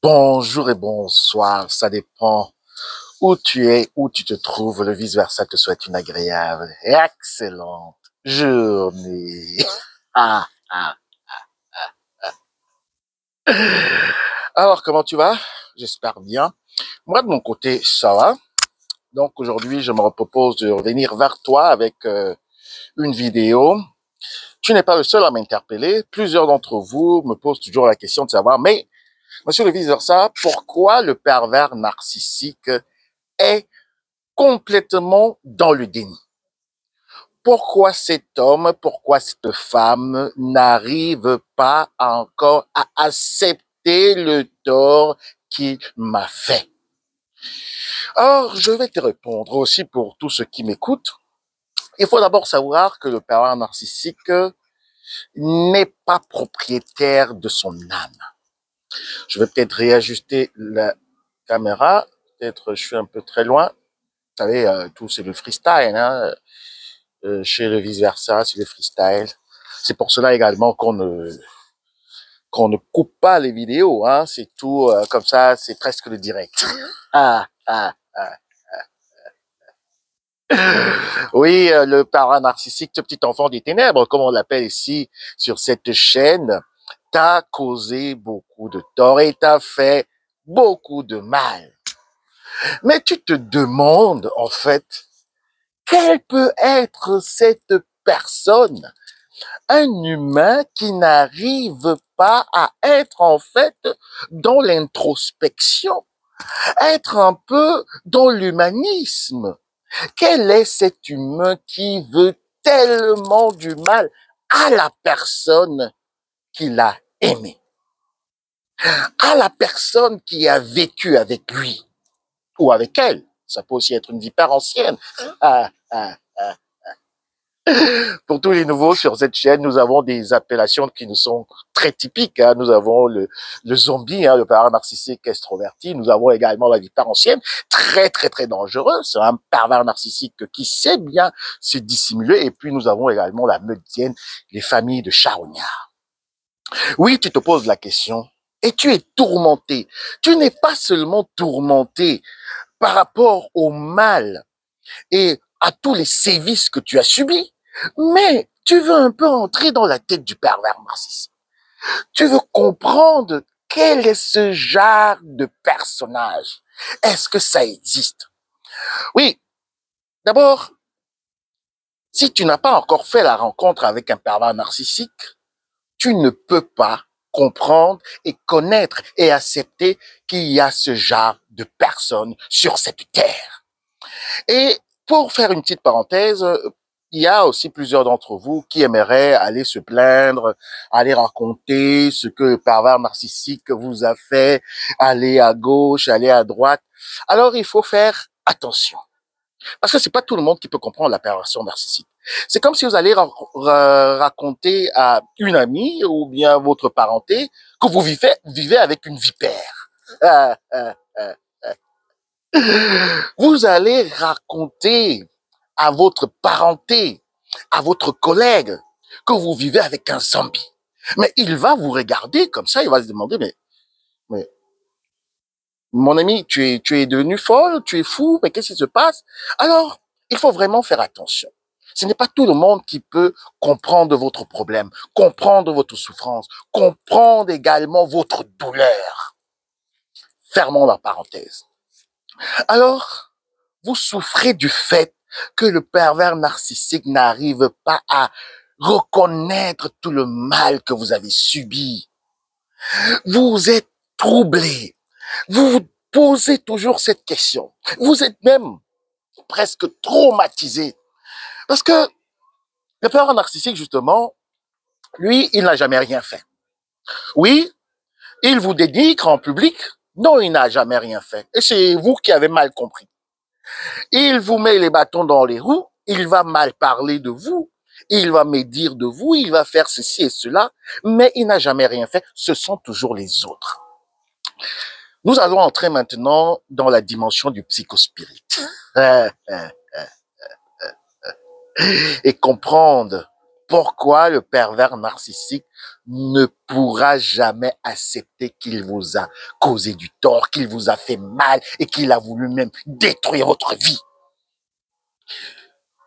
Bonjour et bonsoir, ça dépend où tu es, où tu te trouves, le vice-versa te souhaite une agréable et excellente journée. Ah, ah. Alors, comment tu vas? J'espère bien. Moi, de mon côté, ça va. Donc, aujourd'hui, je me propose de revenir vers toi avec une vidéo. Tu n'es pas le seul à m'interpeller. Plusieurs d'entre vous me posent toujours la question de savoir, mais, monsieur le vice-versa, pourquoi le pervers narcissique est complètement dans le déni? Pourquoi cet homme, pourquoi cette femme n'arrive pas encore à accepter le tort qu'il m'a fait? Or, je vais te répondre aussi pour tous ceux qui m'écoutent. Il faut d'abord savoir que le pervers narcissique n'est pas propriétaire de son âme. Je vais peut-être réajuster la caméra. Peut-être je suis un peu très loin. Vous savez, tout c'est le freestyle, hein. Chez le vice-versa, c'est le freestyle. C'est pour cela également qu'on ne coupe pas les vidéos, hein. C'est tout comme ça, c'est presque le direct. Ah, ah, ah. Oui, le parent narcissique, ce petit enfant des ténèbres, comme on l'appelle ici sur cette chaîne, t'a causé beaucoup de tort et t'a fait beaucoup de mal. Mais tu te demandes, en fait, quelle peut être cette personne? Un humain qui n'arrive pas à être en fait dans l'introspection, être un peu dans l'humanisme. Quel est cet humain qui veut tellement du mal à la personne qu'il a aimée, à la personne qui a vécu avec lui ou avec elle? Ça peut aussi être une vipère ancienne. Ah, ah. Pour tous les nouveaux sur cette chaîne, nous avons des appellations qui nous sont très typiques, hein. Nous avons le zombie, hein, le pervers narcissique extroverti. Nous avons également la vipère ancienne, très très très dangereuse. C'est un pervers narcissique qui sait bien se dissimuler. Et puis nous avons également la meutienne, les familles de charognards. Oui, tu te poses la question et tu es tourmenté. Tu n'es pas seulement tourmenté par rapport au mal et à tous les sévices que tu as subis, mais tu veux un peu entrer dans la tête du pervers narcissique. Tu veux comprendre quel est ce genre de personnage. Est-ce que ça existe? Oui, d'abord, si tu n'as pas encore fait la rencontre avec un pervers narcissique, tu ne peux pas comprendre et connaître et accepter qu'il y a ce genre de personnes sur cette terre. Et pour faire une petite parenthèse, il y a aussi plusieurs d'entre vous qui aimeraient aller se plaindre, aller raconter ce que le pervers narcissique vous a fait, aller à gauche, aller à droite. Alors, il faut faire attention. Parce que c'est pas tout le monde qui peut comprendre la perversion narcissique. C'est comme si vous allez raconter à une amie ou bien votre parenté que vous vivez avec une vipère. Ah, ah, ah. Vous allez raconter à votre parenté, à votre collègue, que vous vivez avec un zombie. Mais il va vous regarder comme ça, il va se demander, mais mon ami, tu es devenu folle, tu es fou, mais qu'est-ce qui se passe? Alors, il faut vraiment faire attention. Ce n'est pas tout le monde qui peut comprendre votre problème, comprendre votre souffrance, comprendre également votre douleur. Fermons la parenthèse. Alors, vous souffrez du fait que le pervers narcissique n'arrive pas à reconnaître tout le mal que vous avez subi. Vous êtes troublé. Vous vous posez toujours cette question. Vous êtes même presque traumatisé. Parce que le pervers narcissique, justement, lui, il n'a jamais rien fait. Oui, il vous dénigre en public. Non, il n'a jamais rien fait. Et c'est vous qui avez mal compris. Il vous met les bâtons dans les roues, il va mal parler de vous, il va médire de vous, il va faire ceci et cela, mais il n'a jamais rien fait, ce sont toujours les autres. Nous allons entrer maintenant dans la dimension du psychospirit et comprendre pourquoi le pervers narcissique ne pourra jamais accepter qu'il vous a causé du tort, qu'il vous a fait mal et qu'il a voulu même détruire votre vie.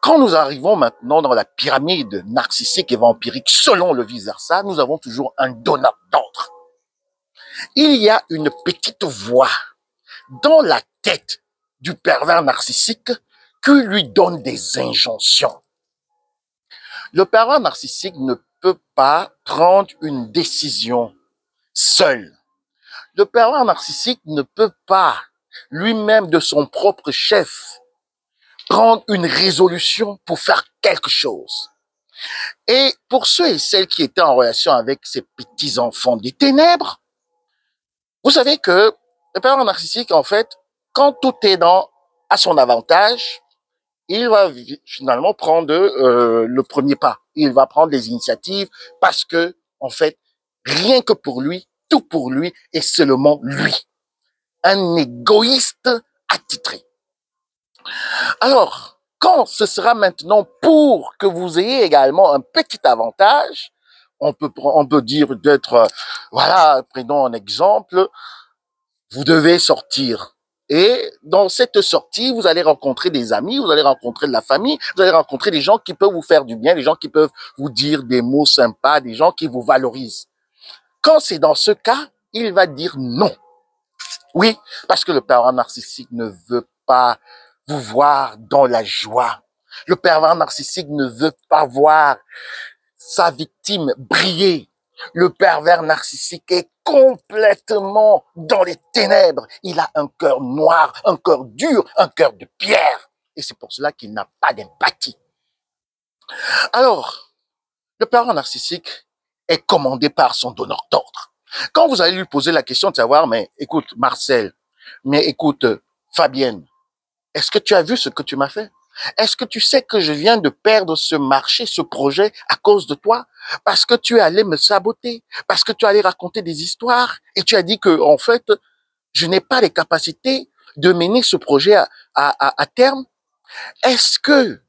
Quand nous arrivons maintenant dans la pyramide narcissique et vampirique, selon le vice-versa, nous avons toujours un donneur d'ordre. Il y a une petite voix dans la tête du pervers narcissique qui lui donne des injonctions. Le pervers narcissique ne peut pas prendre une décision seul. Le pervers narcissique ne peut pas, lui-même de son propre chef, prendre une résolution pour faire quelque chose. Et pour ceux et celles qui étaient en relation avec ces petits enfants des ténèbres, vous savez que le pervers narcissique, en fait, quand tout est à son avantage, il va finalement prendre le premier pas. Il va prendre les initiatives parce que, en fait, rien que pour lui, tout pour lui et seulement lui. Un égoïste attitré. Alors, quand ce sera maintenant pour que vous ayez également un petit avantage, on peut dire d'être, voilà, prenons un exemple, vous devez sortir. Et dans cette sortie, vous allez rencontrer des amis, vous allez rencontrer de la famille, vous allez rencontrer des gens qui peuvent vous faire du bien, des gens qui peuvent vous dire des mots sympas, des gens qui vous valorisent. Quand c'est dans ce cas, il va dire non. Oui, parce que le pervers narcissique ne veut pas vous voir dans la joie. Le pervers narcissique ne veut pas voir sa victime briller. Le pervers narcissique est complètement dans les ténèbres. Il a un cœur noir, un cœur dur, un cœur de pierre. Et c'est pour cela qu'il n'a pas d'empathie. Alors, le pervers narcissique est commandé par son donneur d'ordre. Quand vous allez lui poser la question de savoir, mais écoute Marcel, mais écoute Fabienne, est-ce que tu as vu ce que tu m'as fait? Est-ce que tu sais que je viens de perdre ce marché, ce projet à cause de toi? Parce que tu es allé me saboter, parce que tu es allé raconter des histoires et tu as dit que, en fait, je n'ai pas les capacités de mener ce projet à terme. Est-ce que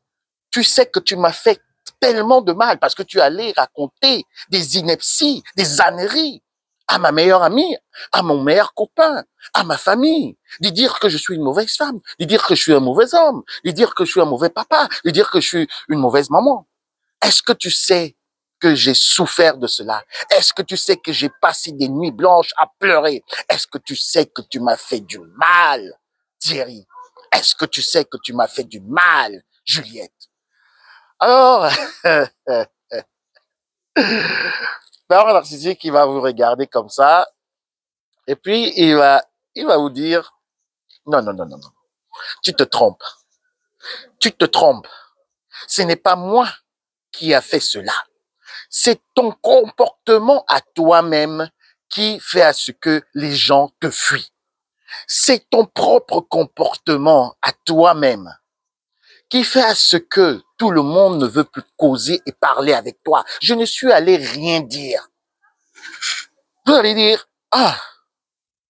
tu sais que tu m'as fait tellement de mal parce que tu allais raconter des inepties, des âneries à ma meilleure amie, à mon meilleur copain, à ma famille, de dire que je suis une mauvaise femme, de dire que je suis un mauvais homme, de dire que je suis un mauvais papa, de dire que je suis une mauvaise maman. Est-ce que tu sais que j'ai souffert de cela? Est-ce que tu sais que j'ai passé des nuits blanches à pleurer? Est-ce que tu sais que tu m'as fait du mal, Thierry? Est-ce que tu sais que tu m'as fait du mal, Juliette? Alors, parent narcissique, il va vous regarder comme ça, et puis il va vous dire, non, non, non, non, non, tu te trompes, tu te trompes. Ce n'est pas moi qui a fait cela. C'est ton comportement à toi-même qui fait à ce que les gens te fuient. C'est ton propre comportement à toi-même qui fait à ce que tout le monde ne veut plus causer et parler avec toi. Je ne suis allé rien dire. Vous allez dire, ah,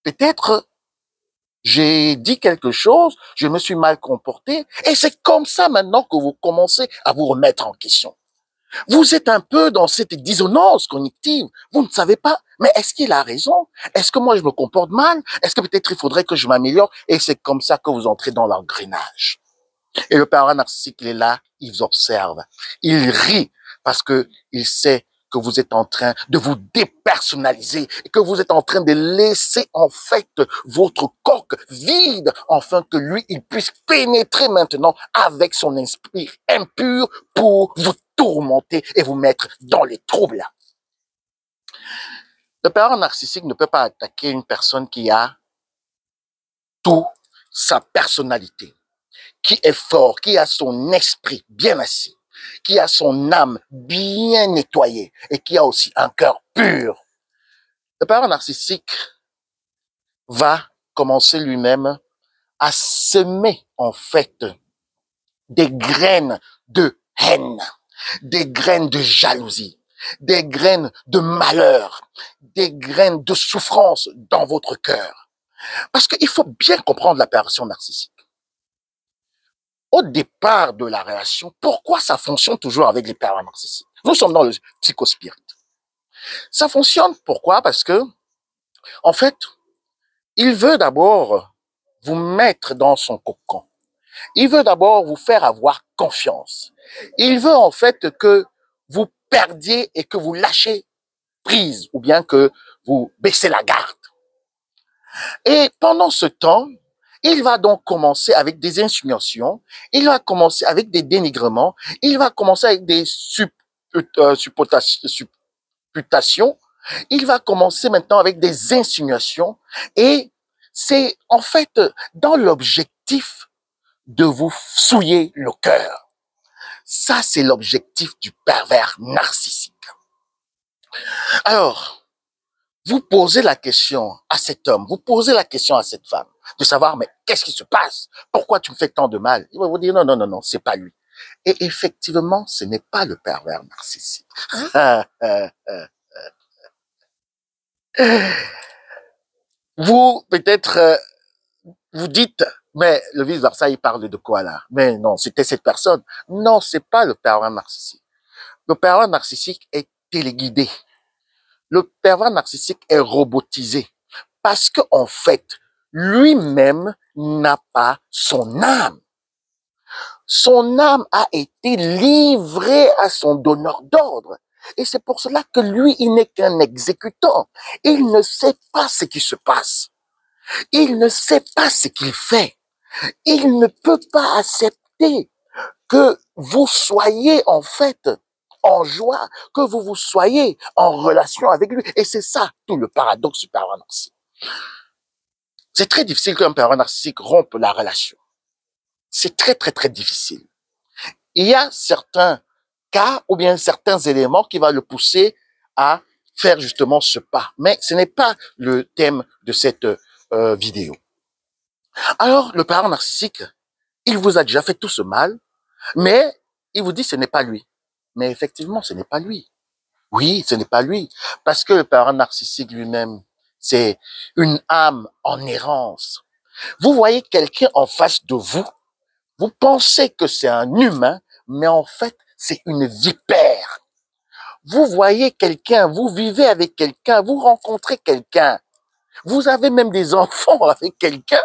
peut-être j'ai dit quelque chose, je me suis mal comporté, et c'est comme ça maintenant que vous commencez à vous remettre en question. Vous êtes un peu dans cette dissonance cognitive. Vous ne savez pas, mais est-ce qu'il a raison? Est-ce que moi je me comporte mal? Est-ce que peut-être il faudrait que je m'améliore? Et c'est comme ça que vous entrez dans l'engrenage. Et le parent narcissique, il est là, il vous observe. Il rit parce que il sait que vous êtes en train de vous dépersonnaliser et que vous êtes en train de laisser en fait votre coque vide afin que lui, il puisse pénétrer maintenant avec son esprit impur pour vous tourmenter et vous mettre dans les troubles. Le parent narcissique ne peut pas attaquer une personne qui a toute sa personnalité, qui est fort, qui a son esprit bien assis, qui a son âme bien nettoyée et qui a aussi un cœur pur. Le parent narcissique va commencer lui-même à semer en fait des graines de haine, des graines de jalousie, des graines de malheur, des graines de souffrance dans votre cœur. Parce qu'il faut bien comprendre la perversion narcissique. Au départ de la relation, pourquoi ça fonctionne toujours avec les pervers narcissiques? Nous sommes dans le psychospirit. Ça fonctionne, pourquoi? Parce que, en fait, il veut d'abord vous mettre dans son cocon. Il veut d'abord vous faire avoir confiance. Il veut en fait que vous perdiez et que vous lâchez prise ou bien que vous baissez la garde. Et pendant ce temps, il va donc commencer avec des insinuations, il va commencer avec des dénigrements, il va commencer avec des supputations, il va commencer maintenant avec des insinuations et c'est en fait dans l'objectif de vous souiller le cœur. Ça, c'est l'objectif du pervers narcissique. Alors, vous posez la question à cet homme, vous posez la question à cette femme, de savoir, mais qu'est-ce qui se passe? Pourquoi tu me fais tant de mal? Il va vous dire, non, non, non, non, c'est pas lui. Et effectivement, ce n'est pas le pervers narcissique. Vous, peut-être, vous dites, mais le vice-versa, il parle de quoi là? Mais non, c'était cette personne. Non, c'est pas le pervers narcissique. Le pervers narcissique est téléguidé. Le pervers narcissique est robotisé. Parce que, en fait, lui-même n'a pas son âme. Son âme a été livrée à son donneur d'ordre. Et c'est pour cela que lui, il n'est qu'un exécutant. Il ne sait pas ce qui se passe. Il ne sait pas ce qu'il fait. Il ne peut pas accepter que vous soyez en fait en joie, que vous vous soyez en relation avec lui. Et c'est ça tout le paradoxe du pervers narcissique. C'est très difficile qu'un pervers narcissique rompe la relation. C'est très, très, très difficile. Il y a certains cas ou bien certains éléments qui vont le pousser à faire justement ce pas. Mais ce n'est pas le thème de cette vidéo. Alors, le pervers narcissique, il vous a déjà fait tout ce mal, mais il vous dit ce n'est pas lui. Mais effectivement, ce n'est pas lui. Oui, ce n'est pas lui. Parce que le pervers narcissique lui-même, c'est une âme en errance. Vous voyez quelqu'un en face de vous, vous pensez que c'est un humain, mais en fait, c'est une vipère. Vous voyez quelqu'un, vous vivez avec quelqu'un, vous rencontrez quelqu'un, vous avez même des enfants avec quelqu'un,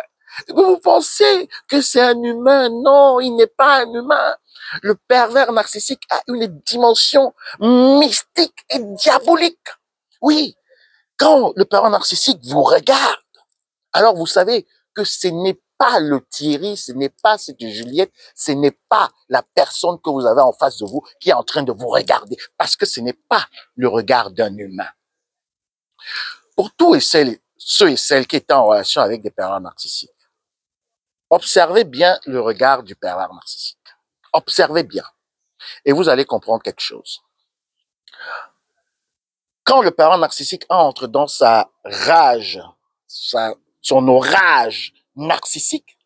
vous pensez que c'est un humain. Non, il n'est pas un humain. Le pervers narcissique a une dimension mystique et diabolique. Oui, quand le pervers narcissique vous regarde, alors vous savez que ce n'est pas le Thierry, ce n'est pas cette Juliette, ce n'est pas la personne que vous avez en face de vous qui est en train de vous regarder, parce que ce n'est pas le regard d'un humain. Pour tous et ceux et celles qui étaient en relation avec des pervers narcissiques, observez bien le regard du pervers narcissique. Observez bien. Et vous allez comprendre quelque chose. Quand le pervers narcissique entre dans sa rage, son orage narcissique,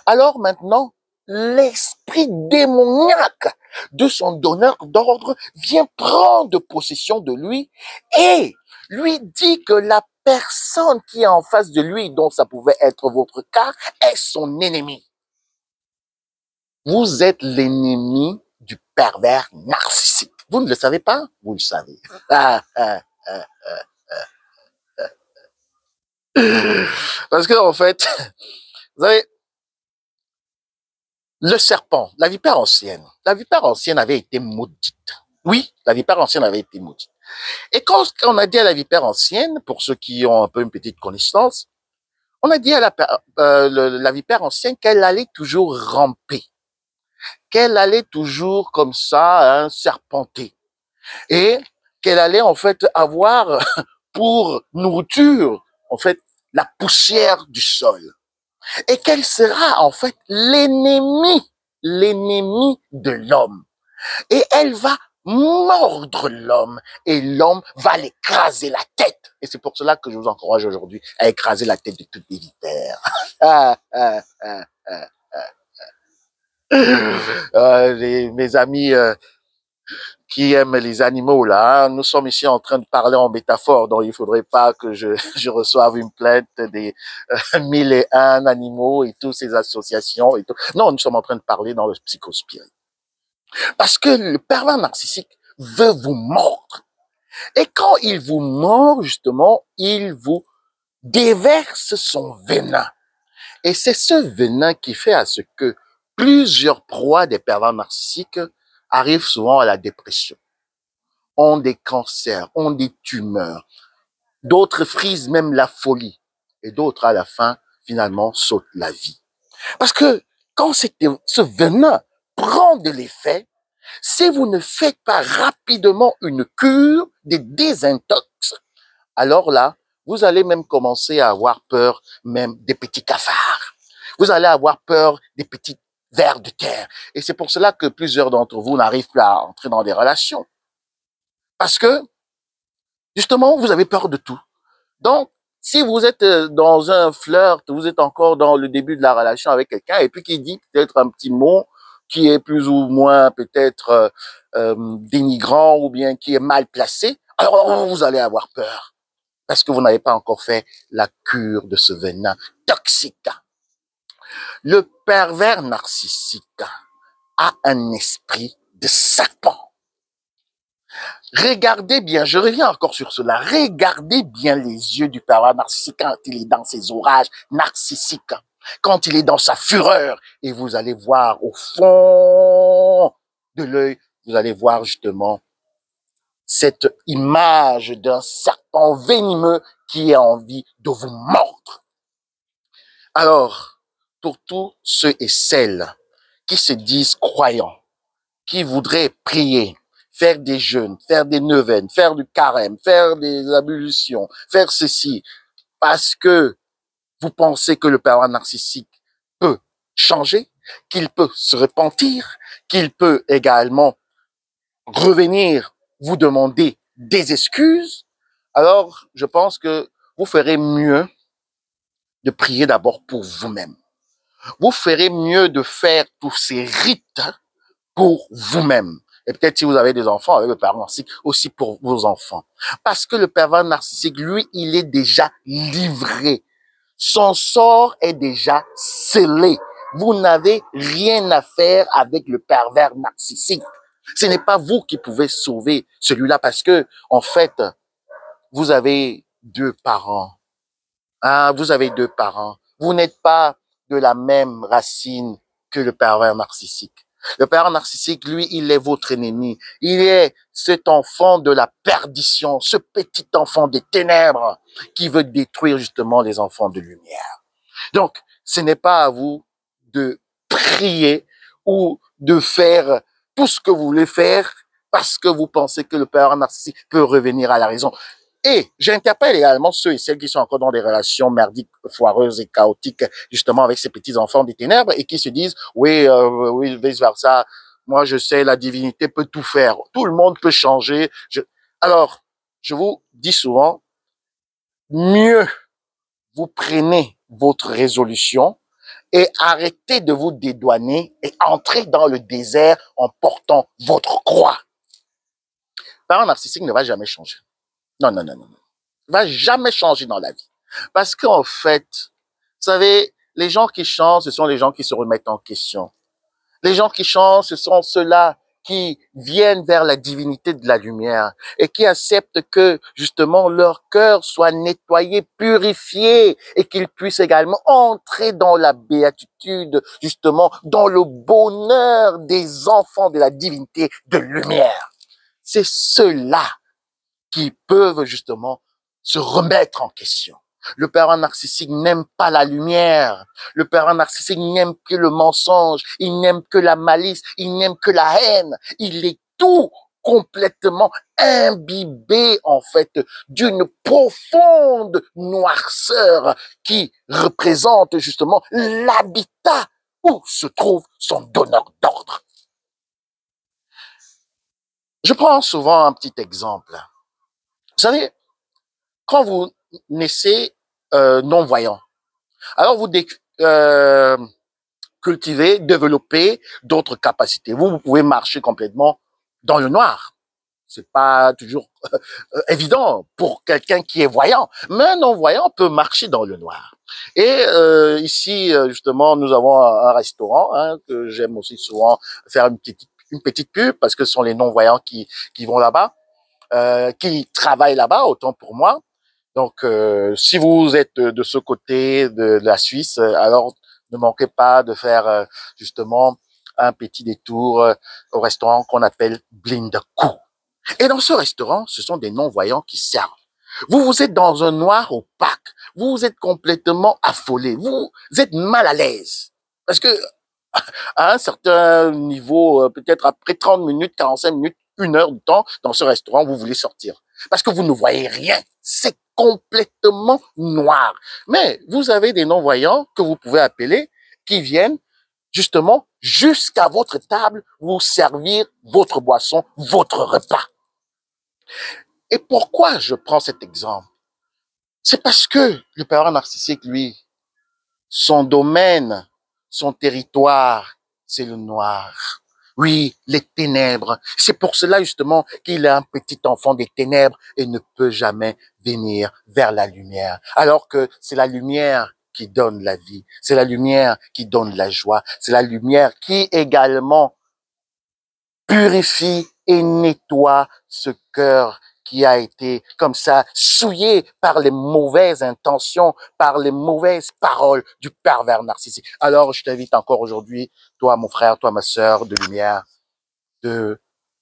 alors maintenant, l'esprit démoniaque de son donneur d'ordre vient prendre possession de lui et lui dit que la personne qui est en face de lui, dont ça pouvait être votre cas, est son ennemi. Vous êtes l'ennemi du pervers narcissique. Vous ne le savez pas? Vous le savez. Parce que, en fait, vous savez, le serpent, la vipère ancienne avait été maudite. Oui, la vipère ancienne avait été maudite. Et quand on a dit à la vipère ancienne, pour ceux qui ont un peu une petite connaissance, on a dit à la vipère ancienne qu'elle allait toujours ramper, qu'elle allait toujours comme ça, serpenter, et qu'elle allait en fait avoir pour nourriture, en fait, la poussière du sol. Et qu'elle sera en fait l'ennemi de l'homme. Et elle va mordre l'homme et l'homme va l'écraser la tête. Et c'est pour cela que je vous encourage aujourd'hui à écraser la tête de toutes les vipères. Mes amis qui aiment les animaux là, nous sommes ici en train de parler en métaphore, donc il faudrait pas que je reçoive une plainte des 1001 animaux et toutes ces associations et tout. Non, nous sommes en train de parler dans le psychospirit. Parce que le pervers narcissique veut vous mordre. Et quand il vous mord, justement, il vous déverse son venin. Et c'est ce venin qui fait à ce que plusieurs proies des pervers narcissiques arrivent souvent à la dépression, ont des cancers, ont des tumeurs. D'autres frisent même la folie. Et d'autres, à la fin, finalement, sautent la vie. Parce que quand ce venin prend de l'effet, si vous ne faites pas rapidement une cure, des désintox, alors là, vous allez même commencer à avoir peur même des petits cafards. Vous allez avoir peur des petits vers de terre. Et c'est pour cela que plusieurs d'entre vous n'arrivent plus à entrer dans des relations. Parce que, justement, vous avez peur de tout. Donc, si vous êtes dans un flirt, vous êtes encore dans le début de la relation avec quelqu'un et puis qui dit peut-être un petit mot qui est plus ou moins peut-être dénigrant ou bien qui est mal placé, alors vous allez avoir peur parce que vous n'avez pas encore fait la cure de ce venin toxique. Le pervers narcissique a un esprit de serpent. Regardez bien, je reviens encore sur cela, regardez bien les yeux du pervers narcissique quand il est dans ses orages narcissiques, quand il est dans sa fureur, et vous allez voir au fond de l'œil, vous allez voir justement cette image d'un serpent venimeux qui a envie de vous mordre. Alors, pour tous ceux et celles qui se disent croyants, qui voudraient prier, faire des jeûnes, faire des neuvaines, faire du carême, faire des ablutions, faire ceci, parce que vous pensez que le pervers narcissique peut changer, qu'il peut se repentir, qu'il peut également revenir vous demander des excuses, alors je pense que vous ferez mieux de prier d'abord pour vous-même. Vous ferez mieux de faire tous ces rites pour vous-même. Et peut-être si vous avez des enfants avec le pervers narcissique, aussi pour vos enfants. Parce que le pervers narcissique, lui, il est déjà livré. Son sort est déjà scellé. Vous n'avez rien à faire avec le pervers narcissique. Ce n'est pas vous qui pouvez sauver celui-là parce que, en fait, vous avez deux parents. Ah, vous avez deux parents. Vous n'êtes pas de la même racine que le pervers narcissique. Le pervers narcissique, lui, il est votre ennemi. Il est cet enfant de la perdition, ce petit enfant des ténèbres qui veut détruire justement les enfants de lumière. Donc, ce n'est pas à vous de prier ou de faire tout ce que vous voulez faire parce que vous pensez que le pervers narcissique peut revenir à la raison. Et j'interpelle également ceux et celles qui sont encore dans des relations merdiques, foireuses et chaotiques, justement avec ces petits enfants des ténèbres et qui se disent, oui, vice versa, moi je sais, la divinité peut tout faire, tout le monde peut changer. Alors, je vous dis souvent, mieux vous prenez votre résolution et arrêtez de vous dédouaner et entrez dans le désert en portant votre croix. Le parent narcissique ne va jamais changer. Non, non, non, non. Il va jamais changer dans la vie. Parce qu'en fait, vous savez, les gens qui changent, ce sont les gens qui se remettent en question. Les gens qui changent, ce sont ceux-là qui viennent vers la divinité de la lumière et qui acceptent que, justement, leur cœur soit nettoyé, purifié et qu'ils puissent également entrer dans la béatitude, justement, dans le bonheur des enfants de la divinité de lumière. C'est ceux-là qui peuvent justement se remettre en question. Le pervers narcissique n'aime pas la lumière. Le pervers narcissique n'aime que le mensonge. Il n'aime que la malice. Il n'aime que la haine. Il est tout complètement imbibé, en fait, d'une profonde noirceur qui représente justement l'habitat où se trouve son donneur d'ordre. Je prends souvent un petit exemple. Vous savez, quand vous naissez non-voyant, alors vous cultivez, développez d'autres capacités. Vous pouvez marcher complètement dans le noir. C'est pas toujours évident pour quelqu'un qui est voyant, mais un non-voyant peut marcher dans le noir. Et ici, justement, nous avons un restaurant que j'aime aussi souvent faire une petite une petite pub parce que ce sont les non-voyants qui vont là-bas, qui travaillent là-bas, autant pour moi. Donc, si vous êtes de ce côté de la Suisse, alors ne manquez pas de faire justement un petit détour au restaurant qu'on appelle Blindekoe. Et dans ce restaurant, ce sont des non-voyants qui servent. Vous êtes dans un noir opaque. Vous êtes complètement affolé. Vous êtes mal à l'aise. Parce que, à un certain niveau, peut-être après 30 minutes, 45 minutes, 1 heure de temps, dans ce restaurant, vous voulez sortir. Parce que vous ne voyez rien. C'est complètement noir. Mais vous avez des non-voyants que vous pouvez appeler qui viennent justement jusqu'à votre table vous servir votre boisson, votre repas. Et pourquoi je prends cet exemple? C'est parce que le pervers narcissique, lui, son domaine, son territoire, c'est le noir. Oui, les ténèbres. C'est pour cela justement qu'il est un petit enfant des ténèbres et ne peut jamais venir vers la lumière. Alors que c'est la lumière qui donne la vie. C'est la lumière qui donne la joie. C'est la lumière qui également purifie et nettoie ce cœur qui a été comme ça souillé par les mauvaises intentions, par les mauvaises paroles du pervers narcissique. Alors, je t'invite encore aujourd'hui, toi, mon frère, toi, ma sœur de lumière, de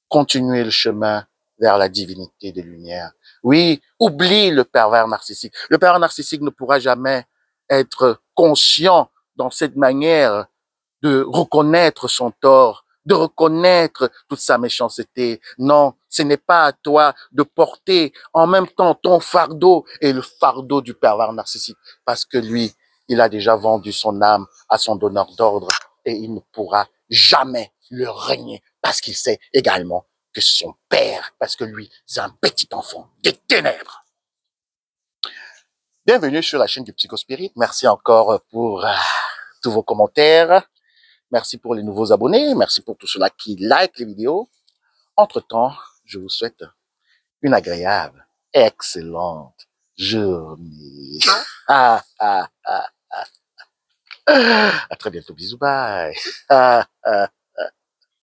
continuer le chemin vers la divinité de lumière. Oui, oublie le pervers narcissique. Le pervers narcissique ne pourra jamais être conscient dans cette manière de reconnaître son tort, de reconnaître toute sa méchanceté. Non, ce n'est pas à toi de porter en même temps ton fardeau et le fardeau du pervers narcissique, parce que lui, il a déjà vendu son âme à son donneur d'ordre et il ne pourra jamais le régner parce qu'il sait également que son père, parce que lui, c'est un petit enfant des ténèbres. Bienvenue sur la chaîne du Psychospirit. Merci encore pour tous vos commentaires. Merci pour les nouveaux abonnés. Merci pour tous ceux-là qui like les vidéos. Entre-temps, je vous souhaite une agréable, excellente journée. À très bientôt. Bisous, bye.